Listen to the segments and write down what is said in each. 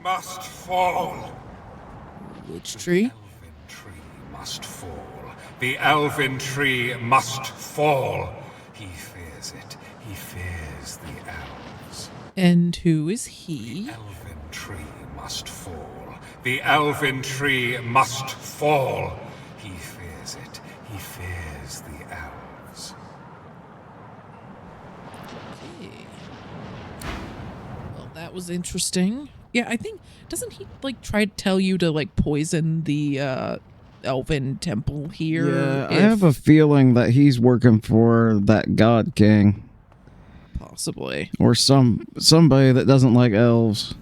Must fall. Which tree? The elfin tree must fall. The elfin tree must fall. He fears it. He fears the elves. And who is he? The elfin tree must fall. The elfin tree must fall. He fears it. He fears the elves. Okay. Well, that was interesting. Yeah, I think, doesn't he, like, try to tell you to, like, poison the, elven temple here? Yeah, I have a feeling that he's working for that God King. Possibly. Or somebody that doesn't like elves.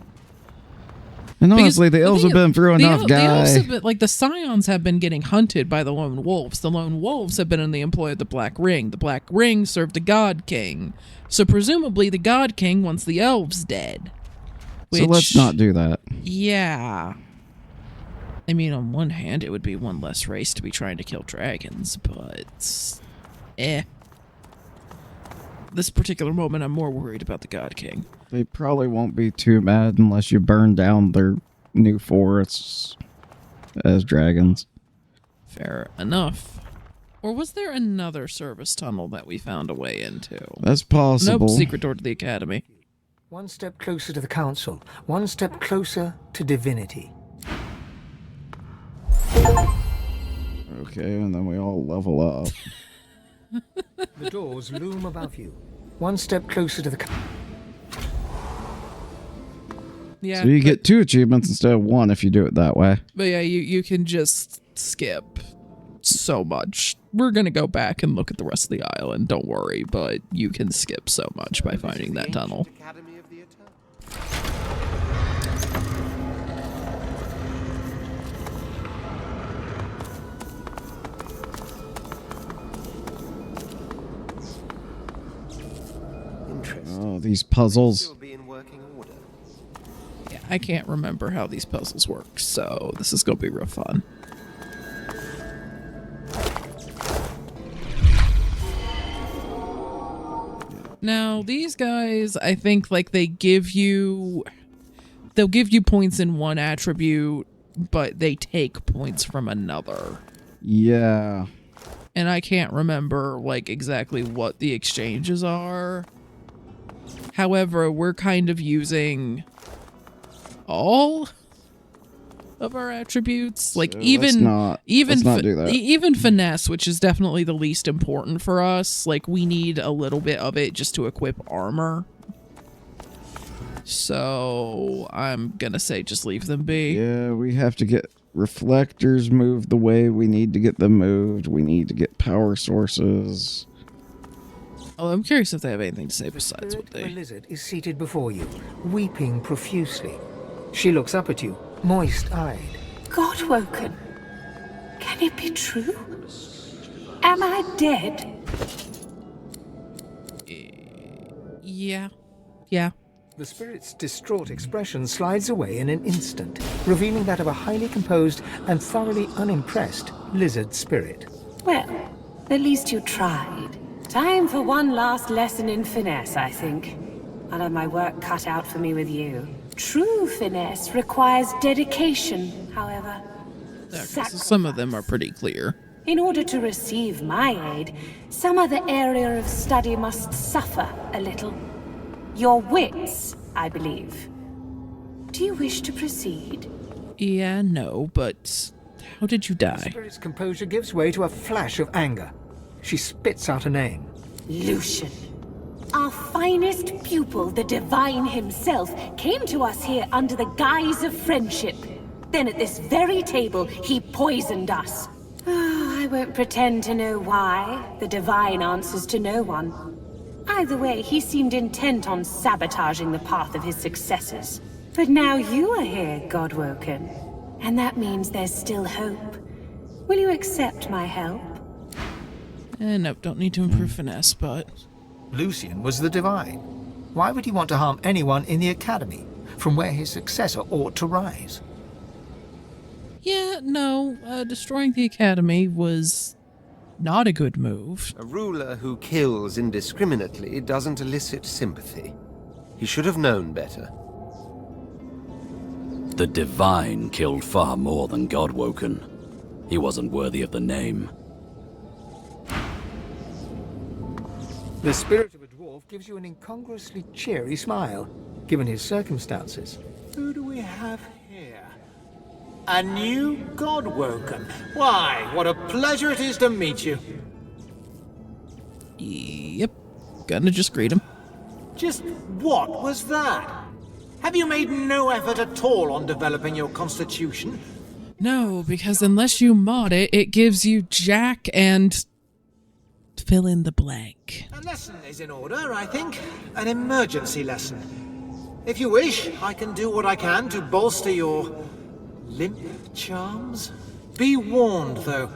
And honestly, the elves have been through enough, guy. The elves have been, like, the scions have been getting hunted by the lone wolves. The lone wolves have been in the employ of the Black Ring. The Black Ring served the God King. So presumably the God King wants the elves dead. So let's not do that. Yeah. I mean, on one hand, it would be one less race to be trying to kill dragons, but... This particular moment, I'm more worried about the God King. They probably won't be too mad unless you burn down their new forests as dragons. Fair enough. Or was there another service tunnel that we found a way into? That's possible. Nope, secret door to the academy. One step closer to the council, one step closer to divinity. Okay, and then we all level up. The doors loom above you. One step closer to the Yeah. So you get 2 achievements instead of 1 if you do it that way. But yeah, you can just skip so much. We're going to go back and look at the rest of the island, don't worry, but you can skip so much by finding that tunnel. Oh, these puzzles. Yeah, I can't remember how these puzzles work, so this is going to be real fun. Now, these guys, I think, like, they'll give you points in one attribute, but they take points from another. Yeah. And I can't remember, like, exactly what the exchanges are. However, we're kind of using all of our attributes, like So even let's not do that. even finesse, which is definitely the least important for us. Like, we need a little bit of it just to equip armor. So I'm gonna say just leave them be. Yeah, we have to get reflectors moved the way we need to get them moved. We need to get power sources. Oh, I'm curious if they have anything to say besides what The they... lizard is seated before you, weeping profusely. She looks up at you, moist-eyed. God-woken. Can it be true? Am I dead? Yeah. The spirit's distraught expression slides away in an instant, revealing that of a highly composed and thoroughly unimpressed lizard spirit. Well, at least you tried. Time for one last lesson in finesse, I think. I'll have my work cut out for me with you. True finesse requires dedication, however. Yeah, 'cause some of them are pretty clear. In order to receive my aid, some other area of study must suffer a little. Your wits, I believe. Do you wish to proceed? Yeah, no, but how did you The die? spirit's composure gives way to a flash of anger. She spits out a name. Lucien. Our finest pupil, the Divine himself, came to us here under the guise of friendship. Then at this very table, he poisoned us. I won't pretend to know why. The Divine answers to no one. Either way, he seemed intent on sabotaging the path of his successors. But now you are here, Godwoken. And that means there's still hope. Will you accept my help? Nope, don't need to improve finesse, but... Lucien was the Divine. Why would he want to harm anyone in the Academy, from where his successor ought to rise? Yeah, no, destroying the Academy was not a good move. A ruler who kills indiscriminately doesn't elicit sympathy. He should have known better. The Divine killed far more than Godwoken. He wasn't worthy of the name. The spirit of a dwarf gives you an incongruously cheery smile, given his circumstances. Who do we have here? A new Godwoken. Why, what a pleasure it is to meet you. Yep. Gonna just greet him. Just what was that? Have you made no effort at all on developing your constitution? No, because unless you mod it, it gives you Jack and fill in the blank. A lesson is in order, I think. An emergency lesson. If you wish, I can do what I can to bolster your limp charms. Be warned, though.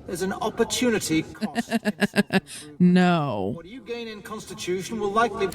There's an opportunity cost. No. What you gain in constitution will likely...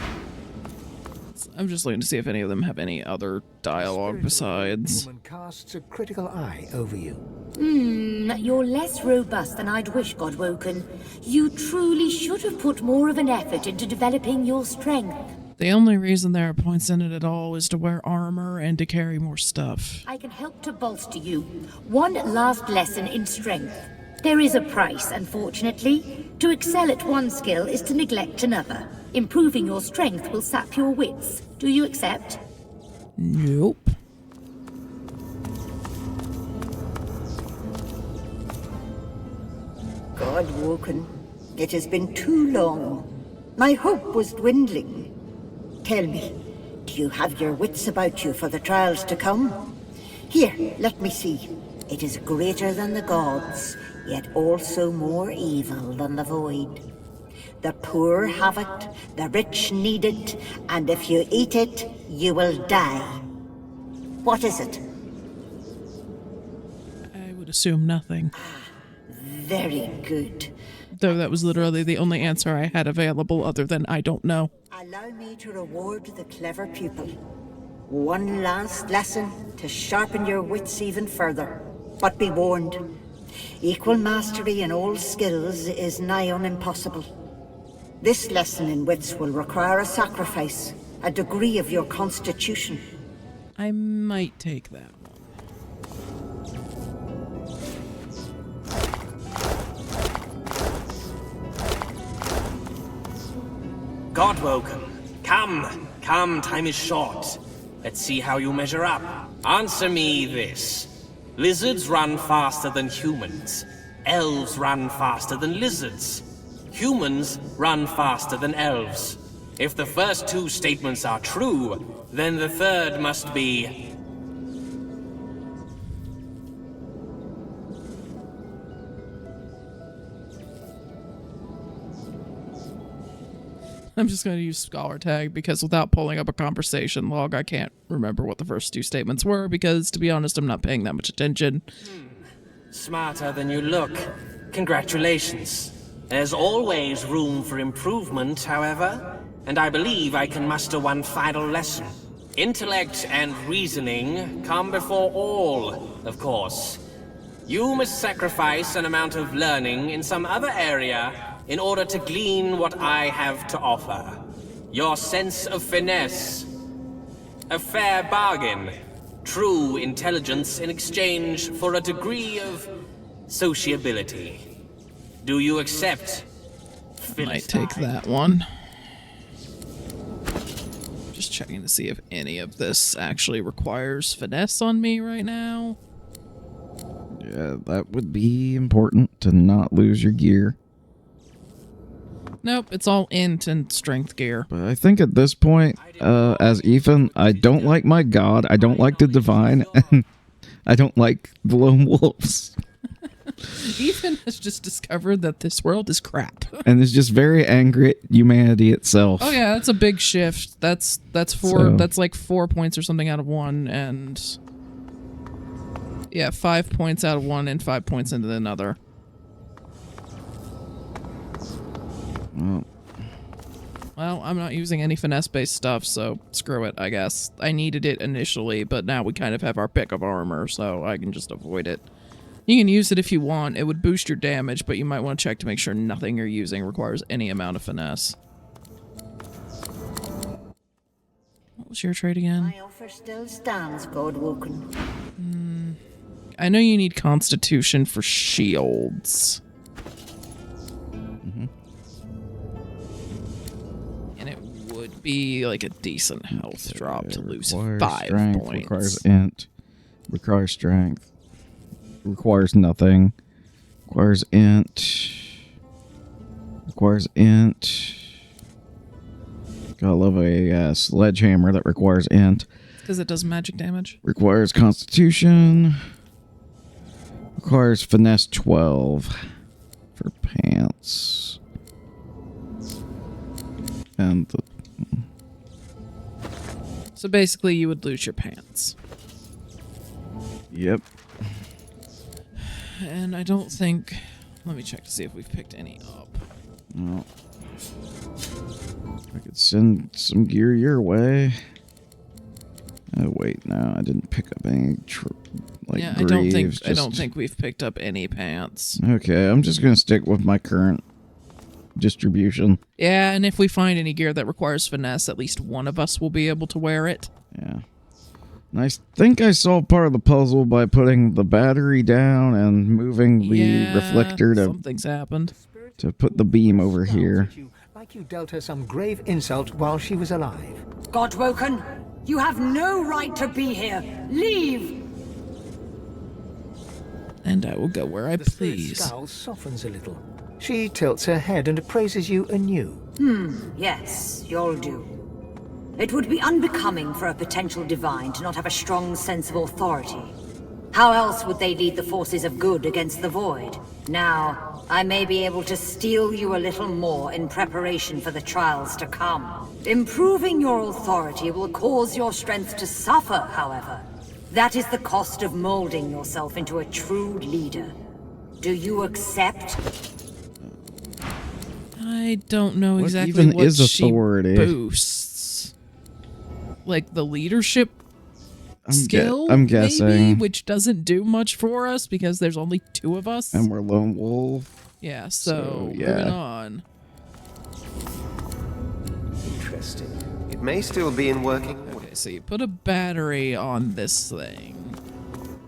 I'm just looking to see if any of them have any other dialogue besides. Woman casts a critical eye over you. You're less robust than I'd wish, Godwoken. You truly should have put more of an effort into developing your strength. The only reason there are points in it at all is to wear armor and to carry more stuff. I can help to bolster you. One last lesson in strength. There is a price, unfortunately. To excel at one skill is to neglect another. Improving your strength will sap your wits. Do you accept? Nope. Godwoken, it has been too long. My hope was dwindling. Tell me, do you have your wits about you for the trials to come? Here, let me see. It is greater than the gods, yet also more evil than the void. The poor have it, the rich need it, and if you eat it, you will die. What is it? I would assume nothing. Very good. Though that was literally the only answer I had available other than I don't know. Allow me to reward the clever pupil. One last lesson to sharpen your wits even further. But be warned, equal mastery in all skills is nigh on impossible. This lesson in wits will require a sacrifice, a degree of your constitution. I might take that one. Godwoken, come, time is short. Let's see how you measure up. Answer me this. Lizards run faster than humans. Elves run faster than lizards. Humans run faster than elves. If the first two statements are true, then the third must be... I'm just going to use Scholar Tag because without pulling up a conversation log, I can't remember what the first two statements were because, to be honest, I'm not paying that much attention. Smarter than you look. Congratulations. There's always room for improvement, however, and I believe I can muster one final lesson. Intellect and reasoning come before all, of course. You must sacrifice an amount of learning in some other area in order to glean what I have to offer. Your sense of finesse. A fair bargain. True intelligence in exchange for a degree of sociability. Do you accept? Might take that one. Just checking to see if any of this actually requires finesse on me right now. Yeah, that would be important to not lose your gear. Nope, it's all int and strength gear. But I think at this point, as Ethan, I don't like my god, I don't like the divine, and I don't like the lone wolves. Ethan has just discovered that this world is crap. And is just very angry at humanity itself. Oh yeah, that's a big shift. That's like 4 points or something out of 1, and yeah, 5 points out of 1 and 5 points into another. Well, I'm not using any finesse-based stuff, so screw it, I guess. I needed it initially, but now we kind of have our pick of armor, so I can just avoid it. You can use it if you want. It would boost your damage, but you might want to check to make sure nothing you're using requires any amount of finesse. What was your trade again? My offer still stands, Godwoken. I know you need Constitution for shields. And it would be like a decent health drop to lose 5 strength, points. Requires int. Requires strength. Requires nothing. Requires int. Requires int. Gotta love a sledgehammer that requires int. Because it does magic damage. Requires constitution. Requires finesse 12 for pants. And the... So basically you would lose your pants. Yep. And I don't think... Let me check to see if we've picked any up. No. I could send some gear your way. Oh wait, no, I didn't pick up any yeah, greaves. I don't think we've picked up any pants. Okay, I'm just gonna stick with my current distribution. Yeah, and if we find any gear that requires finesse, at least one of us will be able to wear it. Yeah. And I think I solved part of the puzzle by putting the battery down and moving the reflector to something's happened. To put the beam over here. Like you dealt her some grave insult while she was alive. Godwoken, you have no right to be here. Leave! And I will go where I please. The scowl softens a little. She tilts her head and appraises you anew. Yes, you'll do. It would be unbecoming for a potential divine to not have a strong sense of authority. How else would they lead the forces of good against the void? Now, I may be able to steel you a little more in preparation for the trials to come. Improving your authority will cause your strength to suffer, however. That is the cost of molding yourself into a true leader. Do you accept? I don't know exactly even what is authority? She boosts. Like the leadership skill, I'm guessing. maybe, which doesn't do much for us because there's only 2 of us. And we're lone wolf. Yeah, so moving on. Interesting. It may still be in working. Okay, so you put a battery on this thing.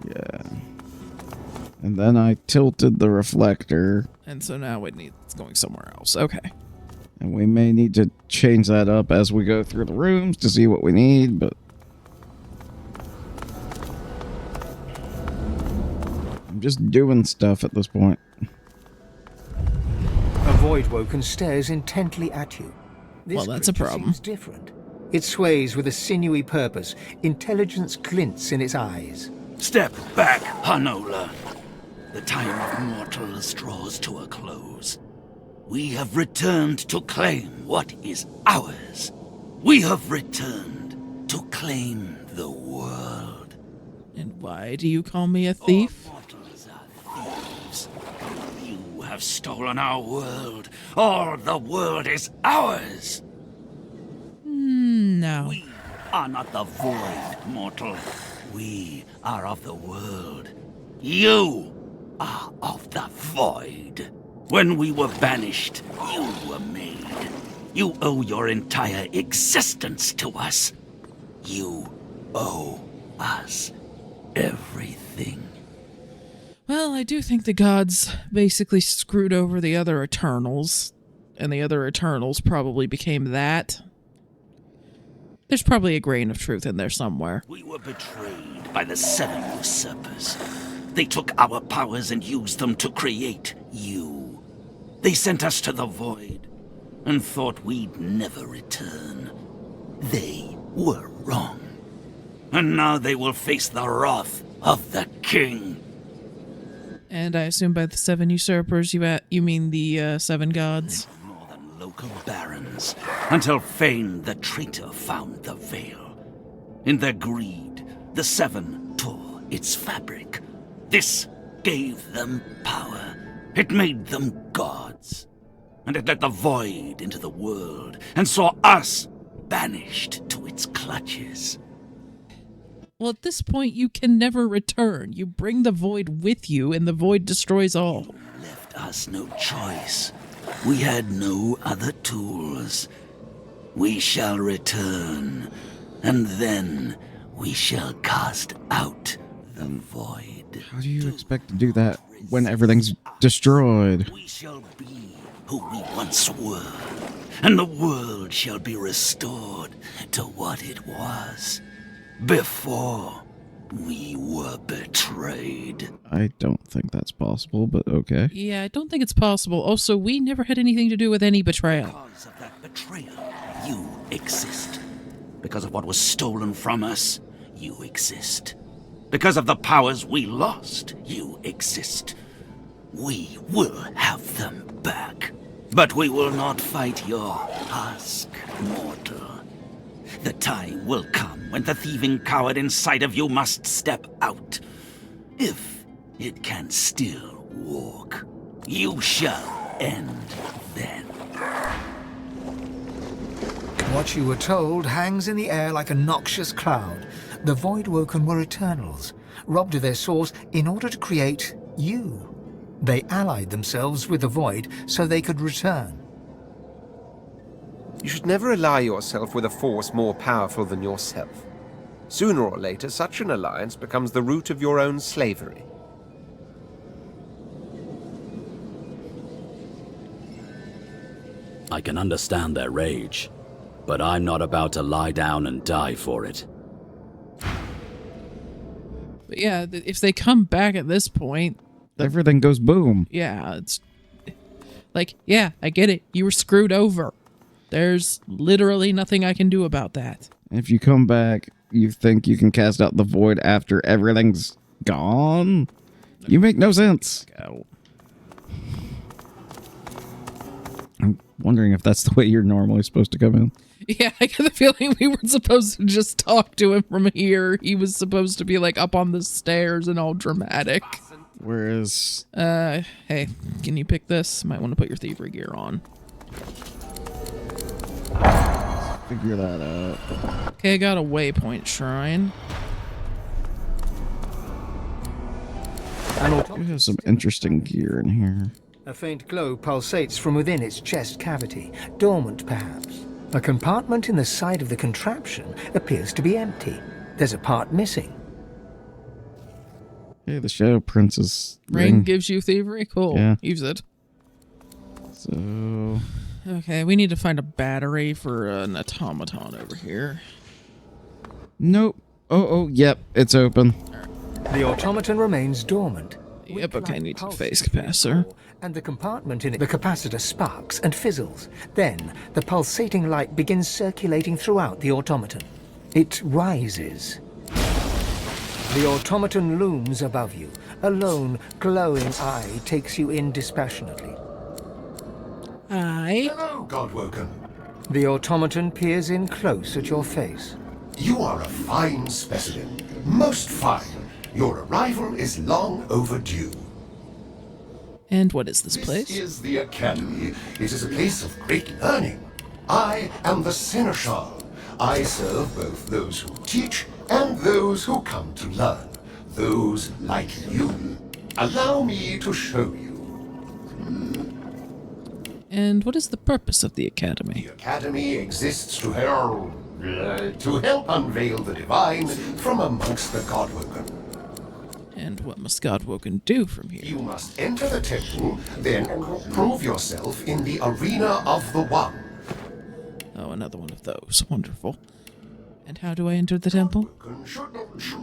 Yeah. And then I tilted the reflector. And so now it's going somewhere else. Okay. And we may need to change that up as we go through the rooms to see what we need, but... I'm just doing stuff at this point. A void woken stares intently at you. This Well, that's a creature problem. seems different. It sways with a sinewy purpose. Intelligence glints in its eyes. Step back, Hanola. The time of mortals draws to a close. We have returned to claim what is ours. We have returned to claim the world. And why do you call me a thief? All mortals are thieves. You have stolen our world. All the world is ours. No. We are not the void, mortal. We are of the world. You are of the void. When we were banished, you were made. You owe your entire existence to us. You owe us everything. Well, I do think the gods basically screwed over the other Eternals, and the other Eternals probably became that. There's probably a grain of truth in there somewhere. We were betrayed by the 7 usurpers. They took our powers and used them to create you. They sent us to the void and thought we'd never return. They were wrong. And now they will face the wrath of the king. And I assume by the 7 usurpers you mean the 7 gods? More than local barons, until Fane the traitor found the veil. In their greed, the 7 tore its fabric. This gave them power. It made them gods. And it let the void into the world, and saw us banished to its clutches. Well, at this point, you can never return. You bring the void with you, and the void destroys all. Left us no choice. We had no other tools. We shall return, and then we shall cast out the void. How do you expect to do that when everything's destroyed? We shall be who we once were, and the world shall be restored to what it was before we were betrayed. I don't think that's possible, but okay. Yeah, I don't think it's possible. Also, we never had anything to do with any betrayal. Because of that betrayal, you exist. Because of what was stolen from us, you exist. Because of the powers we lost, you exist. We will have them back. But we will not fight your husk, mortal. The time will come when the thieving coward inside of you must step out. If it can still walk, you shall end then. What you were told hangs in the air like a noxious cloud. The Voidwoken were Eternals, robbed of their source in order to create you. They allied themselves with the Void so they could return. You should never ally yourself with a force more powerful than yourself. Sooner or later, such an alliance becomes the root of your own slavery. I can understand their rage, but I'm not about to lie down and die for it. But yeah, if they come back at this point... Everything goes boom. Yeah, it's... Like, yeah, I get it. You were screwed over. There's literally nothing I can do about that. If you come back, you think you can cast out the void after everything's gone? You make no sense. Go. I'm wondering if that's the way you're normally supposed to come in. Yeah, I get the feeling we weren't supposed to just talk to him from here. He was supposed to be, like, up on the stairs and all dramatic. Whereas... Hey, can you pick this? Might want to put your thievery gear on. Figure that out. Okay, I got a waypoint shrine. You have some interesting gear in here. A faint glow pulsates from within its chest cavity, dormant perhaps. A compartment in the side of the contraption appears to be empty. There's a part missing. Yeah, the Shadow Prince's Ring gives you thievery? Cool. Yeah. Use it. So... Okay, we need to find a battery for an automaton over here. Nope. Oh, yep, it's open. The automaton remains dormant. Yep, okay, need to phase capacitor. And the compartment in it, the capacitor sparks and fizzles. Then, the pulsating light begins circulating throughout the automaton. It rises. The automaton looms above you. A lone, glowing eye takes you in dispassionately. Aye. Hello, Godwoken. The automaton peers in close at your face. You are a fine specimen. Most fine. Your arrival is long overdue. And what is this place? This is the Academy. It is a place of great learning. I am the Seneschal. I serve both those who teach and those who come to learn. Those like you. Allow me to show you. And what is the purpose of the Academy? The Academy exists to help unveil the divine from amongst the Godwoken. And what must Godwoken do from here? You must enter the temple, then prove yourself in the arena of the One. Oh, another one of those. Wonderful. And how do I enter the temple?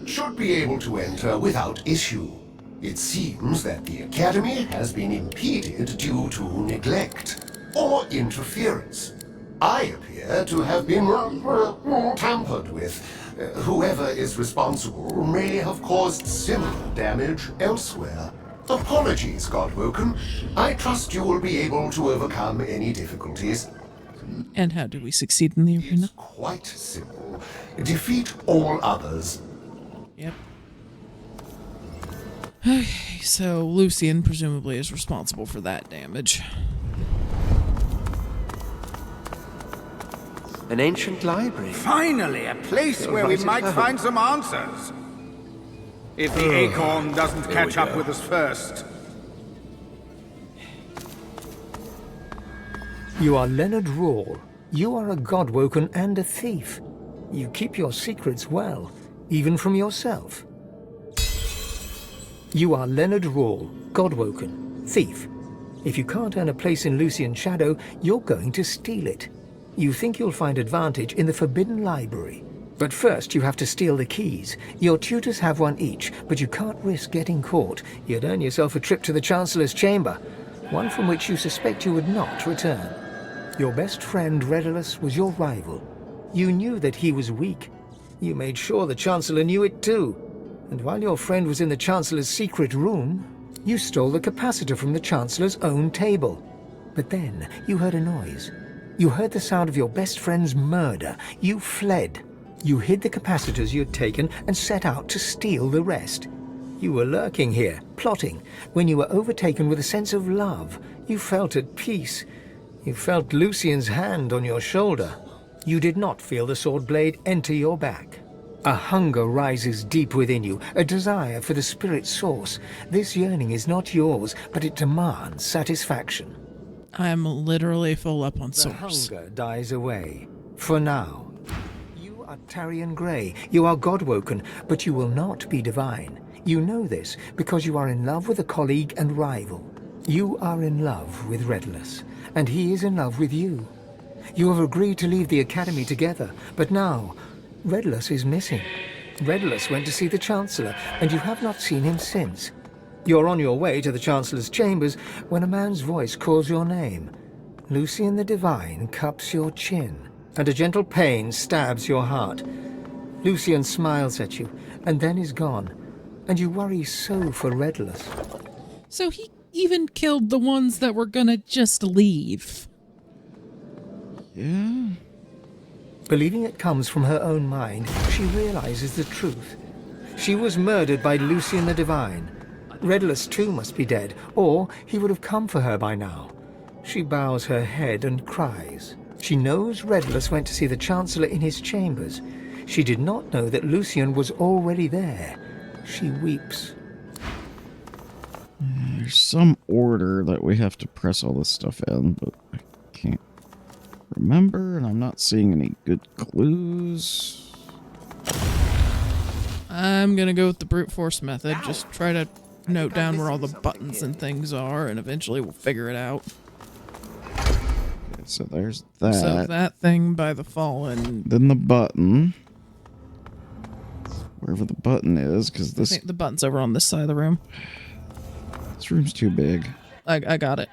Should be able to enter without issue. It seems that the Academy has been impeded due to neglect or interference. I appear to have been tampered with. Whoever is responsible may have caused similar damage elsewhere. Apologies, Godwoken. I trust you will be able to overcome any difficulties. And how do we succeed in the arena? It's quite simple. Defeat all others. Yep. Okay, so Lucien presumably is responsible for that damage. An ancient library. Finally, a place where we Right might at find some answers. If the acorn doesn't Here catch we up go. with us first. You are Leonard Rawle. You are a Godwoken and a thief. You keep your secrets well, even from yourself. You are Leonard Rawle, Godwoken, thief. If you can't earn a place in Lucien's shadow, you're going to steal it. You think you'll find advantage in the Forbidden Library. But first you have to steal the keys. Your tutors have one each, but you can't risk getting caught. You'd earn yourself a trip to the Chancellor's chamber, one from which you suspect you would not return. Your best friend, Redulus, was your rival. You knew that he was weak. You made sure the Chancellor knew it too. And while your friend was in the Chancellor's secret room, you stole the capacitor from the Chancellor's own table. But then you heard a noise. You heard the sound of your best friend's murder. You fled. You hid the capacitors you had taken and set out to steal the rest. You were lurking here, plotting, when you were overtaken with a sense of love. You felt at peace. You felt Lucien's hand on your shoulder. You did not feel the sword blade enter your back. A hunger rises deep within you, a desire for the spirit source. This yearning is not yours, but it demands satisfaction. I'm literally full up on The swords. hunger dies away. For now. You are Tarian Grey. You are Godwoken, but you will not be divine. You know this because you are in love with a colleague and rival. You are in love with Redulus, and he is in love with you. You have agreed to leave the Academy together, but now Redulus is missing. Redulus went to see the Chancellor, and you have not seen him since. You're on your way to the Chancellor's chambers when a man's voice calls your name. Lucien the Divine cups your chin, and a gentle pain stabs your heart. Lucien smiles at you, and then is gone, and you worry so for Redulus. So he even killed the ones that were gonna just leave. Yeah. Believing it comes from her own mind, she realizes the truth. She was murdered by Lucien the Divine. Redulus too must be dead, or he would have come for her by now. She bows her head and cries. She knows Redulus went to see the Chancellor in his chambers. She did not know that Lucien was already there. She weeps. There's some order that we have to press all this stuff in, but I can't remember, and I'm not seeing any good clues. I'm gonna go with the brute force method. Just try to note down where all the buttons and things are, and eventually we'll figure it out. Okay, so there's that. So that thing by the fallen. Then the button. Wherever the button is, because I this... think the button's over on this side of the room. This room's too big. I got it.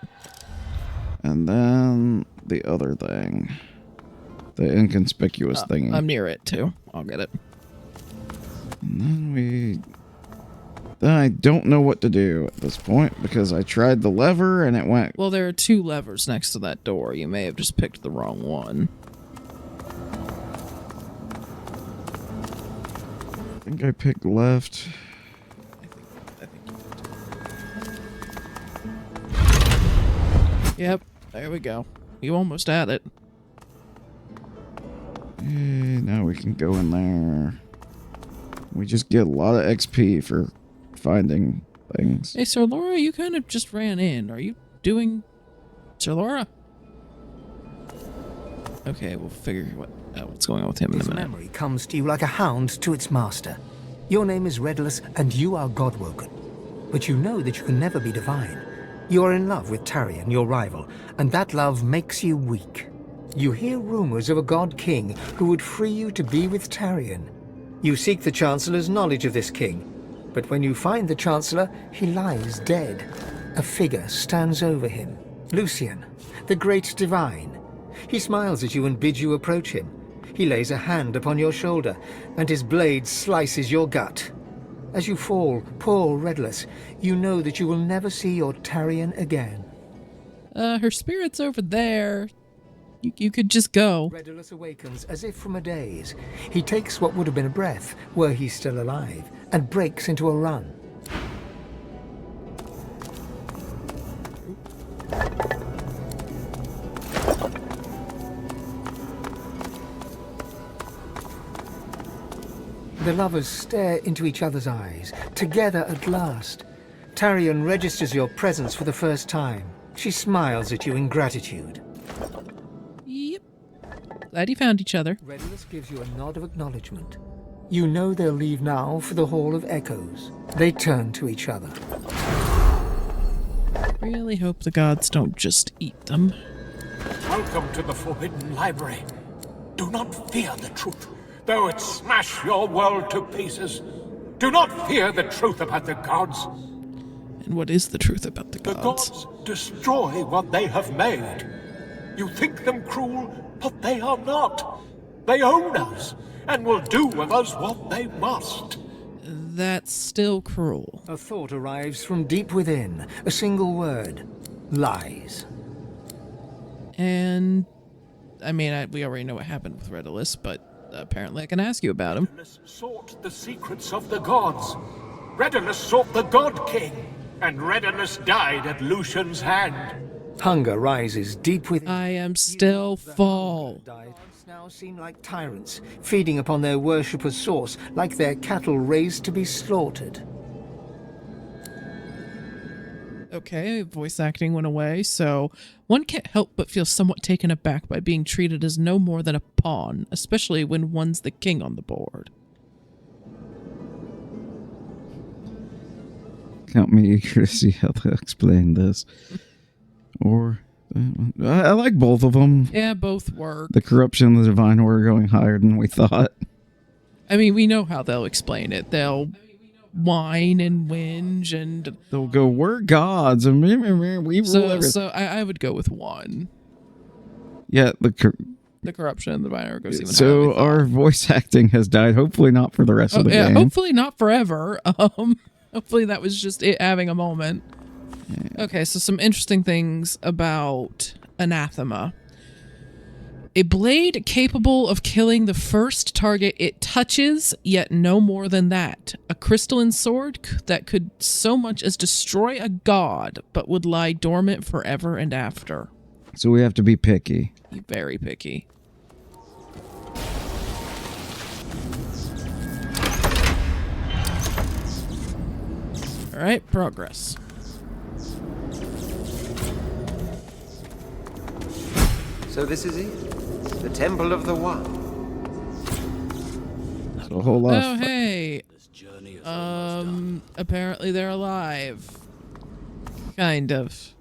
And then the other thing. The inconspicuous thingy. I'm near it, too. I'll get it. And then I don't know what to do at this point, because I tried the lever and it went... Well, there are two levers next to that door. You may have just picked the wrong one. I think I picked left. Yep, there we go. You almost had it. Now we can go in there. We just get a lot of XP for finding things. Hey, Sir Laura, you kind of just ran in. Are you doing... Sir Laura? Okay, we'll figure out what's going on with him in a His minute. memory comes to you like a hound to its master. Your name is Redulus, and you are Godwoken. But you know that you can never be divine. You are in love with Tarian, your rival, and that love makes you weak. You hear rumors of a god king who would free you to be with Tarian. You seek the Chancellor's knowledge of this king, but when you find the Chancellor, he lies dead. A figure stands over him. Lucien, the great divine. He smiles at you and bids you approach him. He lays a hand upon your shoulder, and his blade slices your gut. As you fall, poor Redulus, you know that you will never see your Tarian again. Her spirit's over there. You could just go. Redulus awakens as if from a daze. He takes what would have been a breath, were he still alive, and breaks into a run. The lovers stare into each other's eyes, together at last. Tarion registers your presence for the first time. She smiles at you in gratitude. Yep. Glad you found each other. Redulus gives you a nod of acknowledgement. You know they'll leave now for the Hall of Echoes. They turn to each other. Really hope the gods don't just eat them. Welcome to the Forbidden Library. Do not fear the truth, though it smash your world to pieces. Do not fear the truth about the gods. And what is the truth about the gods? The gods destroy what they have made. You think them cruel, but they are not. They own us, and will do with us what they must. That's still cruel. A thought arrives from deep within. A single word. Lies. And, I mean, we already know what happened with Redulus, but apparently I can ask you about him. Redulus sought the secrets of the gods. Redulus sought the God King, and Redulus died at Lucien's hand. Hunger rises deep within. I am still full. Gods now seem like tyrants, feeding upon their worshipper's source, like their cattle raised to be slaughtered. Okay, voice acting went away, so one can't help but feel somewhat taken aback by being treated as no more than a pawn, especially when one's the king on the board. Count me eager to see how they'll explain this. Or, I like both of them. Yeah, both work. The corruption and the divine order going higher than we thought. I mean, we know how they'll explain it. They'll whine and whinge and... They'll go, we're gods, and we rule everything. So I would go with one. Yeah, the corruption and the divine order goes even higher. So our voice acting has died. Hopefully not for the rest of the game. Hopefully not forever. Hopefully that was just it having a moment. Okay, so some interesting things about Anathema. A blade capable of killing the first target it touches, yet no more than that. A crystalline sword that could so much as destroy a god, but would lie dormant forever and after. So we have to be picky. Very picky. All right, progress. So this is it? The Temple of the One. That's a whole lot. Oh, hey. Apparently they're alive. Kind of.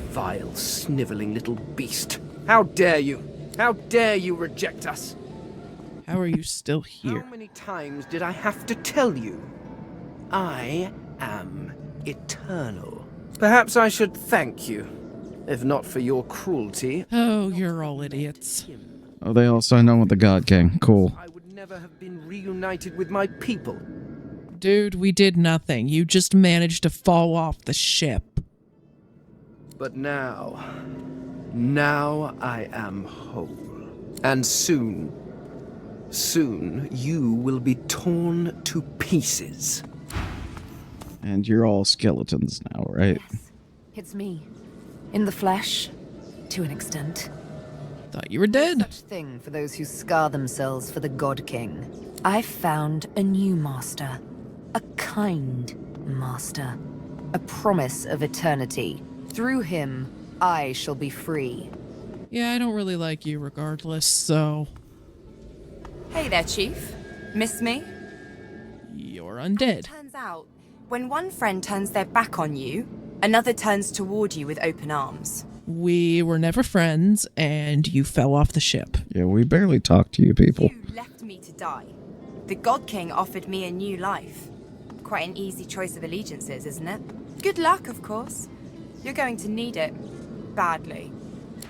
Vile, sniveling little beast. How dare you? How dare you reject us? How are you still here? How many times did I have to tell you? I am eternal. Perhaps I should thank you, if not for your cruelty. Oh, you're all idiots. Oh, they all signed on with the God King. Cool. I would never have been reunited with my people. Dude, we did nothing. You just managed to fall off the ship. But now I am whole. And soon you will be torn to pieces. And you're all skeletons now, right? Yes, it's me. In the flesh, to an extent. Thought you were dead. No such thing for those who scar themselves for the God King. I've found a new master. A kind master. A promise of eternity. Through him, I shall be free. Yeah, I don't really like you regardless, so... Hey there, Chief. Miss me? You're undead. Turns out, when one friend turns their back on you, another turns toward you with open arms. We were never friends, and you fell off the ship. Yeah, we barely talked to you people. You left me to die. The God King offered me a new life. Quite an easy choice of allegiances, isn't it? Good luck, of course. You're going to need it. Badly.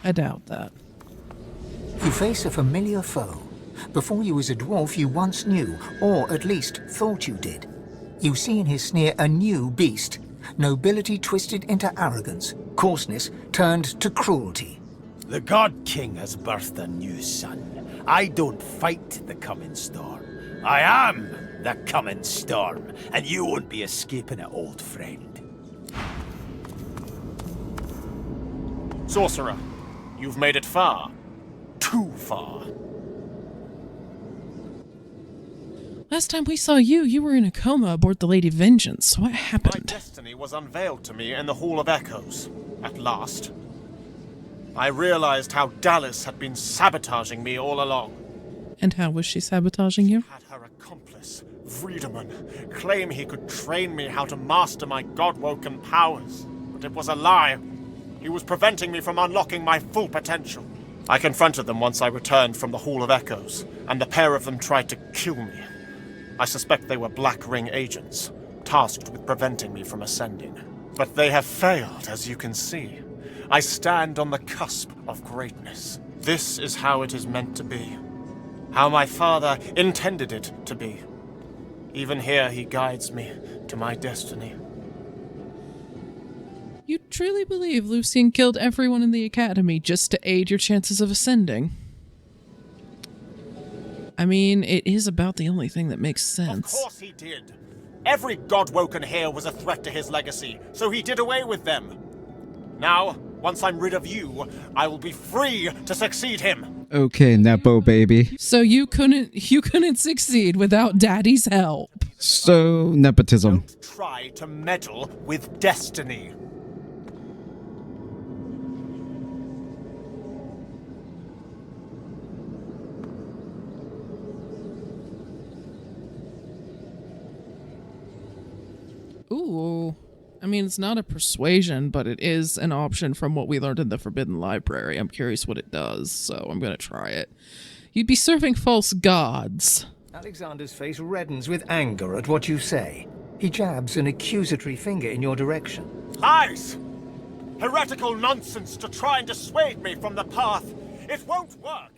I doubt that. You face a familiar foe. Before you was a dwarf you once knew, or at least thought you did. You see in his sneer a new beast. Nobility twisted into arrogance. Coarseness turned to cruelty. The God King has birthed a new son. I don't fight the coming storm. I am the coming storm, and you won't be escaping it, old friend. Sorcerer, you've made it far. Too far. Last time we saw you, you were in a coma aboard the Lady Vengeance. What My happened? destiny was unveiled to me in the Hall of Echoes, at last. I realized how Dallas had been sabotaging me all along. And how was she sabotaging you? Had her accomplice, Friedemann, claim he could train me how to master my god-woken powers. But it was a lie. He was preventing me from unlocking my full potential. I confronted them once I returned from the Hall of Echoes, and the pair of them tried to kill me. I suspect they were Black Ring agents, tasked with preventing me from ascending. But they have failed, as you can see. I stand on the cusp of greatness. This is how it is meant to be. How my father intended it to be. Even here he guides me to my destiny. You truly believe Lucien killed everyone in the Academy just to aid your chances of ascending? I mean, it is about the only thing that makes sense. Of course he did. Every god-woken here was a threat to his legacy, so he did away with them. Now, once I'm rid of you, I will be free to succeed him. Okay, Nepo baby. So you couldn't succeed without Daddy's help. So, nepotism. Don't try to meddle with destiny. Ooh. I mean, it's not a persuasion, but it is an option from what we learned in the Forbidden Library. I'm curious what it does, so I'm gonna try it. You'd be serving false gods. Alexander's face reddens with anger at what you say. He jabs an accusatory finger in your direction. Lies! Heretical nonsense to try and dissuade me from the path. It won't work!